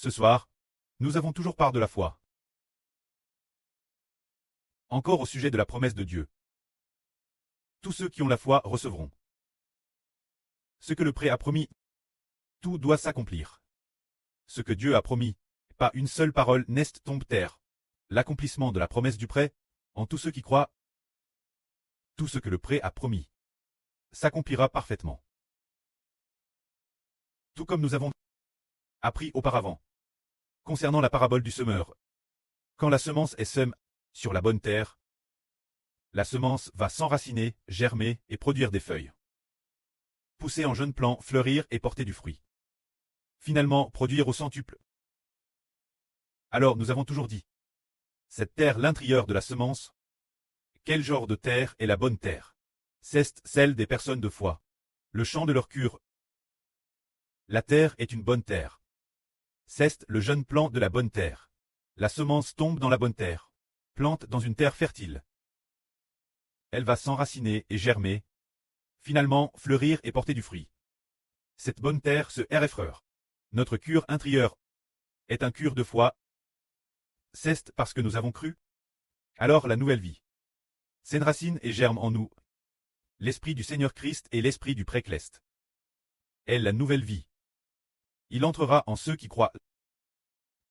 Ce soir, nous avons toujours part de la foi. Encore au sujet de la promesse de Dieu. Tous ceux qui ont la foi recevront. Ce que le prêt a promis, tout doit s'accomplir. Ce que Dieu a promis, pas une seule parole n'est tombe terre. L'accomplissement de la promesse du prêt, en tous ceux qui croient, tout ce que le prêt a promis, s'accomplira parfaitement. Tout comme nous avons appris auparavant, concernant la parabole du semeur. Quand la semence est semée sur la bonne terre, la semence va s'enraciner, germer et produire des feuilles. Pousser en jeunes plants, fleurir et porter du fruit. Finalement, produire au centuple. Alors nous avons toujours dit, cette terre l'intérieur de la semence, quel genre de terre est la bonne terre? C'est celle des personnes de foi. Le champ de leur cure. La terre est une bonne terre. C'est le jeune plant de la bonne terre. La semence tombe dans la bonne terre. Plante dans une terre fertile. Elle va s'enraciner et germer. Finalement, fleurir et porter du fruit. Cette bonne terre se effreure. Notre cure intérieure est un cure de foi. C'est parce que nous avons cru. Alors la nouvelle vie s'enracine et germe en nous. L'Esprit du Seigneur Christ et l'Esprit du Précleste. Est la nouvelle vie. Il entrera en ceux qui croient.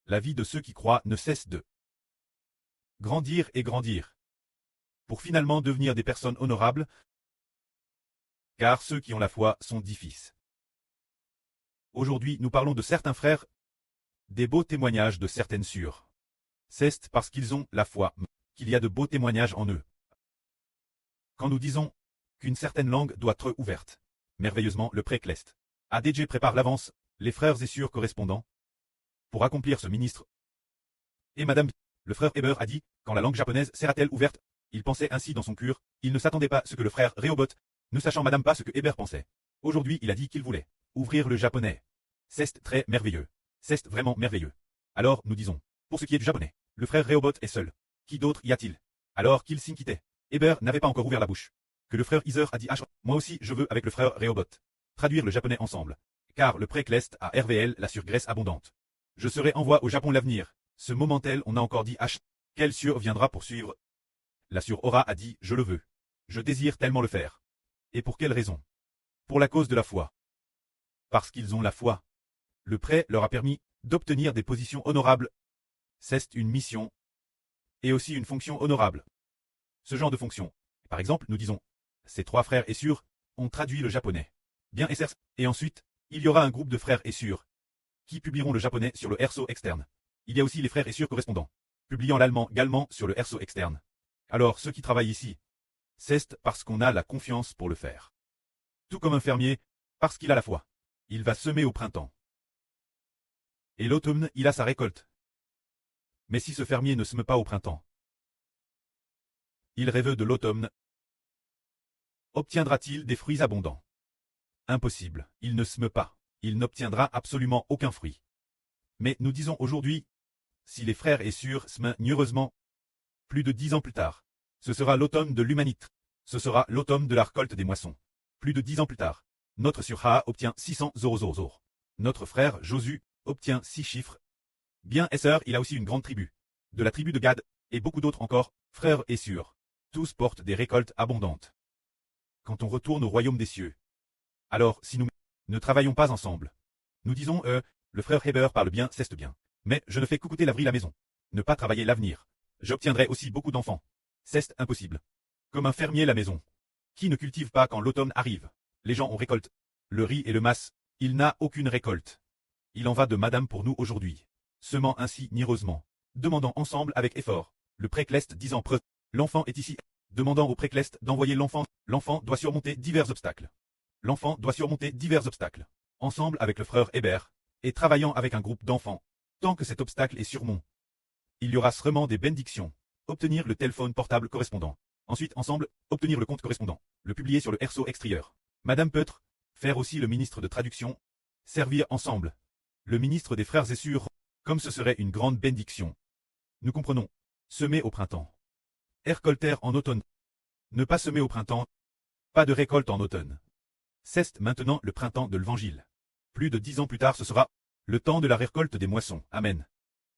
La vie de ceux qui croient ne cesse de grandir et grandir, pour finalement devenir des personnes honorables, car ceux qui ont la foi sont 10 fils. Aujourd'hui, nous parlons de certains frères, des beaux témoignages de certaines sœurs. C'est parce qu'ils ont la foi qu'il y a de beaux témoignages en eux. Quand nous disons qu'une certaine langue doit être ouverte, merveilleusement le Précleste. ADJ prépare l'avance, les frères et sœurs correspondants, pour accomplir ce ministre. Et Madame, le frère Heber a dit, quand la langue japonaise sera-t-elle ouverte, il pensait ainsi dans son cœur, il ne s'attendait pas à ce que le frère Rehoboth, ne sachant Madame pas ce que Heber pensait. Aujourd'hui il a dit qu'il voulait ouvrir le japonais. C'est très merveilleux. C'est vraiment merveilleux. Alors nous disons, pour ce qui est du japonais, le frère Rehoboth est seul. Qui d'autre y a-t-il? Alors qu'il s'inquiétait. Heber n'avait pas encore ouvert la bouche. Que le frère Iser a dit moi aussi je veux avec le frère Rehoboth traduire le japonais ensemble. Car le Précleste a RVL la surgraisse abondante. Je serai envoyé au Japon l'avenir. Ce moment tel on a encore dit quelle sûre viendra pour suivre. La sûre Aura a dit je le veux. Je désire tellement le faire. Et pour quelle raison? Pour la cause de la foi. Parce qu'ils ont la foi. Le prêt leur a permis d'obtenir des positions honorables. C'est une mission. Et aussi une fonction honorable. Ce genre de fonction. Par exemple, nous disons, ces 3 frères et sœurs ont traduit le japonais. Bien et ensuite, il y aura un groupe de frères et sœurs qui publieront le japonais sur le RSO externe. Il y a aussi les frères et sœurs correspondants, publiant l'allemand également sur le RSO externe. Alors ceux qui travaillent ici, c'est parce qu'on a la confiance pour le faire. Tout comme un fermier, parce qu'il a la foi. Il va semer au printemps. Et l'automne, il a sa récolte. Mais si ce fermier ne sème pas au printemps, il rêve de l'automne. Obtiendra-t-il des fruits abondants? Impossible, il ne sème pas, il n'obtiendra absolument aucun fruit. Mais nous disons aujourd'hui, si les frères et sœurs sèment heureusement, plus de 10 ans plus tard, ce sera l'automne de l'humanité. Ce sera l'automne de la récolte des moissons. Plus de 10 ans plus tard, notre sœur Ha obtient 600 000. Notre frère Josu obtient 6 chiffres. Bien et sœurs, il a aussi une grande tribu. De la tribu de Gad, et beaucoup d'autres encore, frères et sœurs. Tous portent des récoltes abondantes. Quand on retourne au royaume des cieux. Alors, si nous ne travaillons pas ensemble, nous disons, le frère Heber parle bien, c'est bien. Mais je ne fais qu'écouter l'avril la maison. Ne pas travailler l'avenir. J'obtiendrai aussi beaucoup d'enfants. C'est impossible. Comme un fermier la maison. Qui ne cultive pas quand l'automne arrive? Les gens ont récolte. Le riz et le mas, il n'a aucune récolte. Il en va de Madame pour nous aujourd'hui. Semant ainsi nireusement. Demandant ensemble avec effort. Le Précleste disant l'enfant est ici. Demandant au Précleste d'envoyer l'enfant. L'enfant doit surmonter divers obstacles. L'enfant doit surmonter divers obstacles. Ensemble avec le frère Heber. Et travaillant avec un groupe d'enfants. Tant que cet obstacle est surmont. Il y aura seulement des bénédictions. Obtenir le téléphone portable correspondant. Ensuite, ensemble, obtenir le compte correspondant. Le publier sur le RSO extérieur. Madame Peutre. Faire aussi le ministre de traduction. Servir ensemble. Le ministre des frères et sœurs. Comme ce serait une grande bénédiction. Nous comprenons. Semer au printemps. Récolter en automne. Ne pas semer au printemps. Pas de récolte en automne. C'est maintenant le printemps de l'évangile. Plus de 10 ans plus tard ce sera Le temps de la récolte des moissons. Amen.